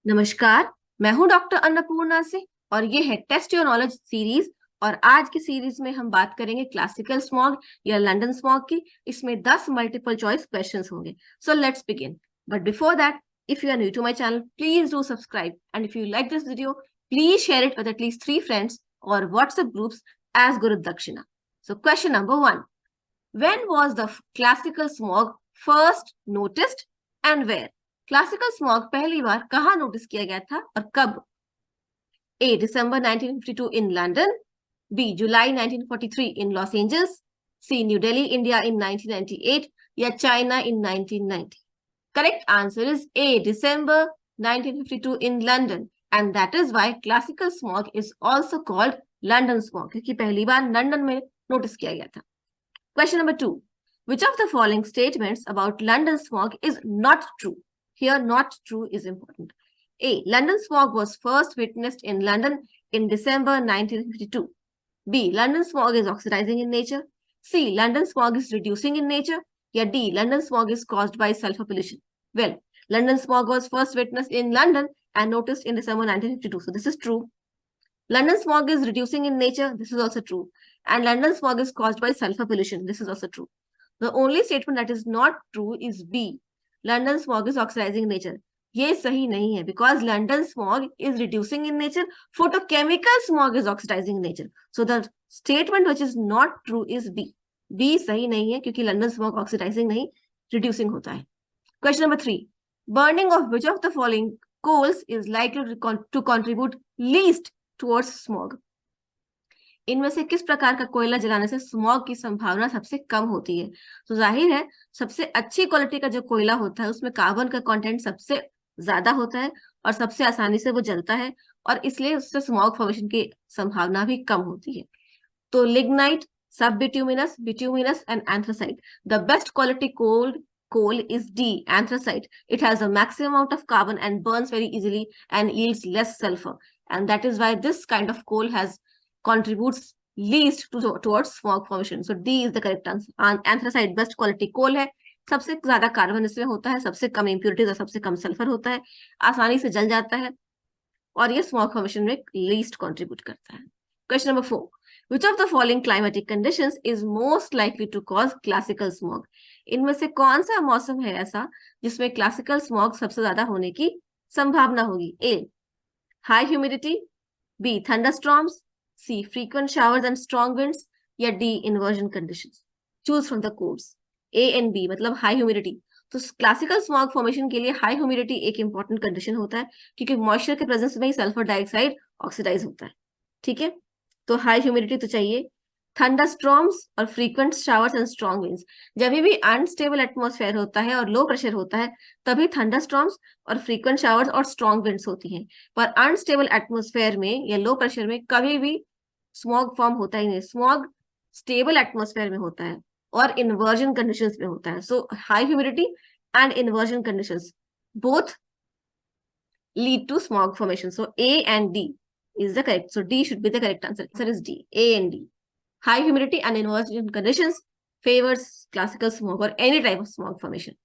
नमस्कार। मैं हूं डॉक्टर अन्नपूर्णा से और ये है टेस्ट योर नॉलेज सीरीज। और आज की सीरीज में हम बात करेंगे क्लासिकल स्मॉग या लंदन स्मॉग की। इसमें 10 मल्टीपल चॉइस क्वेश्चंस होंगे। So let's begin. But before that, if you are new to my channel, please do subscribe, and if you like this video, please share it with at least 3 friends or WhatsApp groups as Guru Dakshina. So question number 1: when was the classical smog first noticed and where? Classical smog पहली बार कहाँ notice किया गया था और कब? A. December 1952 in London. B. July 1943 in Los Angeles. C. New Delhi, India in 1998 या China in 1990. Correct answer is A. December 1952 in London, and that is why classical smog is also called London smog, क्योंकि पहली बार London में notice किया गया था. Question number 2. Which of the following statements about London smog is not true? Here, not true is important. A. London smog was first witnessed in London in December 1952. B. London smog is oxidizing in nature. C. London smog is reducing in nature. Yeah, D. London smog is caused by sulfur pollution. Well, London smog was first witnessed in London and noticed in December 1952. So this is true. London smog is reducing in nature. This is also true. And London smog is caused by sulfur pollution. This is also true. The only statement that is not true is B. London smog is oxidizing in nature. ये सही नहीं है because London smog is reducing in nature. Photochemical smog is oxidizing in nature. So the statement which is not true is B. B सही नहीं है क्योंकि London smog oxidizing नहीं, reducing होता है. Question number 3. Burning of which of the following coals is likely to contribute least towards smog? इनमें से किस प्रकार का कोयला जलाने से स्मॉग की संभावना सबसे कम होती है? तो जाहिर है सबसे अच्छी क्वालिटी का जो कोयला होता है उसमें कार्बन का कंटेंट सबसे ज्यादा होता है और सबसे आसानी से वो जलता है और इसलिए उससे स्मॉग फॉर्मेशन की संभावना भी कम होती है. तो लिग्नाइट, सब bituminous, bituminous and anthracite. The best quality coal is D, anthracite. It has a maximum amount of carbon and burns very easily and yields less sulfur, and that is why this kind of coal contributes least towards smog formation. So D is the correct answer. Anthracite best quality coal है, सबसे ज्यादा carbon इसमें होता है, सबसे कम impurities और सबसे कम sulphur होता है, आसानी से जल जाता है और ये स्मॉग फॉर्मेशन में लीस्ट कंट्रीब्यूट करता है. Question number 4. Which of the following climatic conditions is most likely to cause classical smog? इनमें से कौन सा मौसम है ऐसा जिसमें क्लासिकल स्मॉग सबसे ज्यादा होने की संभावना होगी? A. High humidity. B. Thunderstorms. C. Frequent showers and strong winds. या D. Inversion conditions. Choose from the codes. A and B मतलब हाई ह्यूमिडिटी. तो क्लासिकल स्मॉग फॉर्मेशन के लिए हाई ह्यूमिडिटी एक इंपॉर्टेंट कंडीशन होता है क्योंकि मॉइस्चर के प्रेजेंस में ही सल्फर डाइऑक्साइड ऑक्सीडाइज होता है. ठीक है, तो हाई ह्यूमिडिटी तो चाहिए. थंडरस्टॉर्म्स और frequent showers and strong winds. जब भी अनस्टेबल एटमॉस्फेयर होता है और लो प्रेशर होता है तभी थंडरस्टॉर्म्स और फ्रीक्वेंट शावर्स और स्ट्रॉन्ग विंड्स होती हैं. पर अनस्टेबल एटमॉस्फेयर में या लो प्रेशर में कभी भी स्मॉग फॉर्म होता ही नहीं. स्मॉग स्टेबल एटमॉस्फेयर में होता है और इन्वर्जन कंडीशंस में होता है. So high humidity and inversion conditions both lead to smog formation. So A and D is the correct. So D should be the correct answer. Answer is D. A and D. High humidity and inversion conditions favors classical smog or any type of smog formation,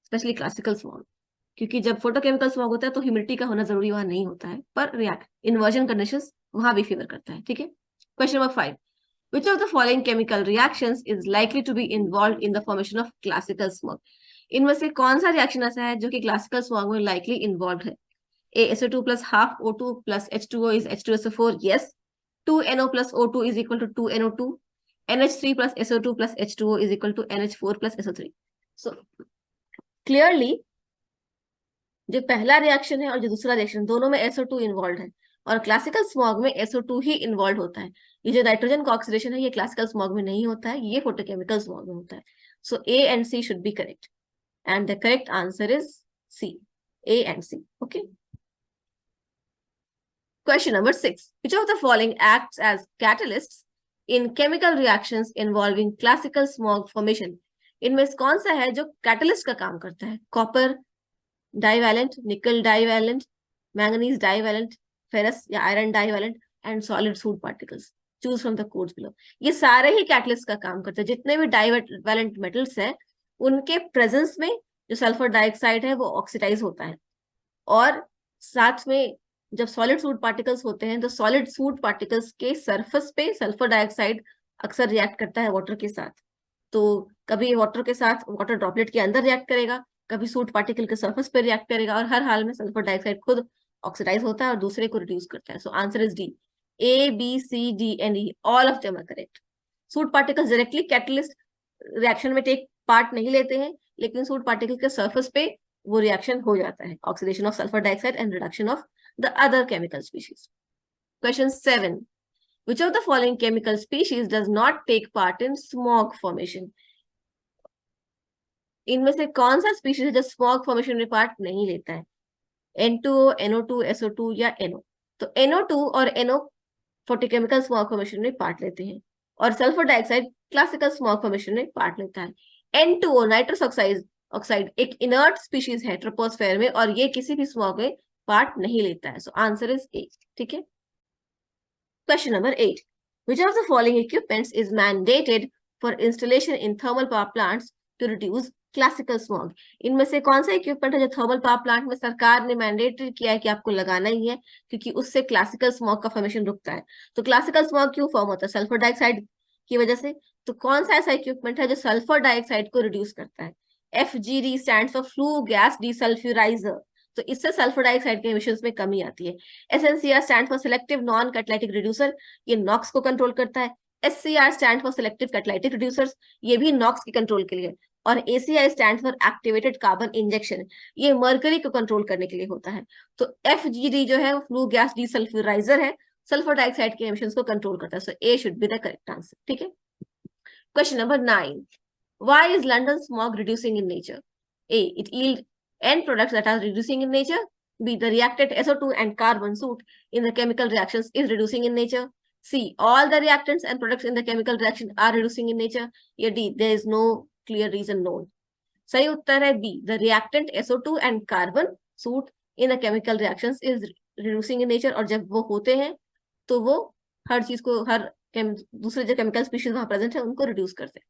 especially classical smog. क्योंकि जब photochemical smog होता है तो humidity का होना जरूरी वहां नहीं होता है, पर रिएक्ट इन्वर्जन कंडीशंस वहां भी फेवर करता है. ठीक है. Question number 5. Which of the following chemical reactions is likely to be involved in the formation of classical smog? इनमें से कौन सा रिएक्शन ऐसा है जो कि क्लासिकल स्मॉग में लाइकली इन्वॉल्व है? A. SO2 plus half O2 plus H2O is H2SO4. Yes. 2NO plus O2 is equal to 2NO2. NH3 plus SO2 plus H2O is equal to NH4 plus SO3. So clearly जो पहला reaction है और जो दूसरा reaction दोनों में SO2 involve है और क्लासिकल स्मॉग में SO2 ही इन्वॉल्व होता है. ये जो नाइट्रोजन का ऑक्सीडेशन है ये क्लासिकल स्मॉग में नहीं होता है, ये फोटोकेमिकल स्मॉग में होता है. सो A and C should be correct and the correct answer is C. A and C. Okay. Question number 6. Which of the following acts as catalysts in chemical reactions involving classical smog formation? इनमें से कौन सा है जो catalyst का काम करता है? कॉपर डाइवैलेंट, निकल डाइवैलेंट, मैंगनीज डाइवैलेंट, फेरस या iron divalent and solid suit particles. Choose from the codes below. ये सारे ही कैटलिस्ट का काम करते हैं. जितने भी डाइवैलेंट मेटल्स है उनके प्रेजेंस में जो सल्फर डाइऑक्साइड है वो ऑक्सीडाइज होता है और साथ में जब सॉलिड सूट पार्टिकल्स होते हैं तो सॉलिड सूट पार्टिकल्स के सरफेस पे सल्फर डाइऑक्साइड अक्सर रिएक्ट करता है वाटर के साथ। तो कभी वाटर के साथ वाटर ड्रॉपलेट के अंदर रिएक्ट करेगा, कभी सूट पार्टिकल के सरफेस पे रिएक्ट करेगा, और हर हाल में सल्फर डाइऑक्साइड खुद ऑक्सीडाइज होता है और दूसरे को रिड्यूस करता है। So answer is D. A B C D and E all of them are correct. Soot particles directly catalyst reaction में टेक पार्ट नहीं लेते हैं, लेकिन सूट पार्टिकल के सरफेस पे वो रिएक्शन हो जाता है, oxidation of sulphur dioxide and reduction of the other chemical species. Question 7, which of the following chemical species does not take part in smog formation? इनमें से कौन सा स्पीशीज है जो स्मॉग फॉर्मेशन में पार्ट नहीं लेता है? N2O, NO2, SO2 या NO? तो NO2 और NO फोटोकेमिकल स्मॉग फॉर्मेशन में पार्ट लेते हैं, और sulphur dioxide classical smog formation में पार्ट लेता है। N2O नाइट्रस ऑक्साइड एक इनर्ट स्पीशीज है ट्रोपोस्फेयर में, और ये किसी भी स्मॉग में पार्ट नहीं लेता है। So answer is a. ठीक है। Question number 8. Which of the following equipments is mandated for installation in thermal power plants to reduce classical smog? इनमें से कौन सा इक्विपमेंट है जो थर्मल पावर प्लांट में सरकार ने मैंडेटरी किया है कि आपको लगाना ही है, क्योंकि उससे क्लासिकल स्मॉग का फॉर्मेशन रुकता है। तो क्लासिकल स्मॉग क्यों फॉर्म होता है? सल्फर डाइऑक्साइड की वजह से। तो कौन सा ऐसा इक्विपमेंट है जो सल्फर डाइऑक्साइड को रिड्यूस करता है? FGD stands for flue gas desulphuriser. तो इससे सल्फर डाइऑक्साइड के एमिशंस में कमी आती है। SNCR stand for selective non catalytic reducer, ये नॉक्स को कंट्रोल करता है। SCR stand for selective catalytic reducers, ये भी नॉक्स के कंट्रोल के लिए। और ACI stand for activated carbon injection, ये मर्करी को कंट्रोल करने के लिए होता है। तो FGD जो है फ्लू गैस डीसल्फ्यूराइजर है, सल्फर डाइऑक्साइड के एमिशंस को कंट्रोल करता है। So A should be the correct answer. ठीक है। Question number 9. Why is London smog reducing in nature? A. It yield end products that are reducing in nature. B. The reactant SO2 and carbon soot in the chemical reactions is reducing in nature. C. All the reactants and products in the chemical reaction are reducing in nature. या D. There is no clear reason known. सही उत्तर है B. The reactant SO2 and carbon soot in the chemical reactions is reducing in nature. और जब वो होते हैं तो वो हर चीज को, हर दूसरे जो केमिकल स्पीशीज वहां प्रेजेंट है उनको रिड्यूस करते हैं।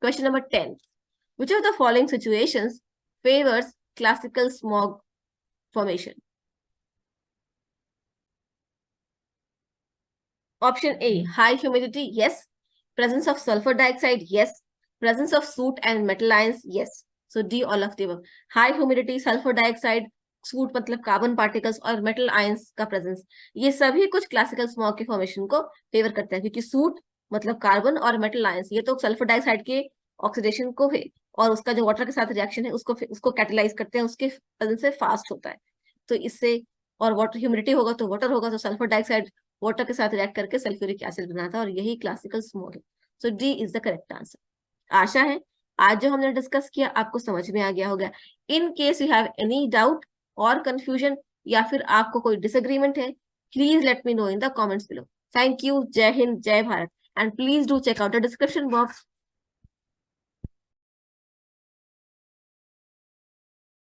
Question number 10. Which of the following situations favors classical smog formation? Option A, high humidity, yes. Presence of sulfur dioxide, yes. Presence of soot and metal ions, yes. So D, all of the above. High humidity, sulfur dioxide, soot मतलब carbon particles, और metal ions का presence, ये सभी कुछ classical smog के formation को favour करते हैं, क्योंकि सूट मतलब कार्बन और मेटल आयंस ये तो सल्फर डाइऑक्साइड के ऑक्सीडेशन को है, और उसका जो वाटर के साथ रिएक्शन है उसको कैटलाइज करते हैं, उसके वजह से फास्ट होता है। तो इससे, और वाटर ह्यूमिडिटी होगा तो वाटर होगा, तो सल्फर डाइऑक्साइड वाटर के साथ रिएक्ट करके सल्फ्यूरिक एसिड बनाता है, और यही क्लासिकल स्मॉग है। So D is the correct answer. आशा है आज जो हमने डिस्कस किया आपको समझ में आ गया होगा। In case you have any doubt और कंफ्यूजन, या फिर आपको कोई डिसएग्रीमेंट है, please let me know in the comments below. Thank you. जय हिंद, जय Bharat, and please do check out the description box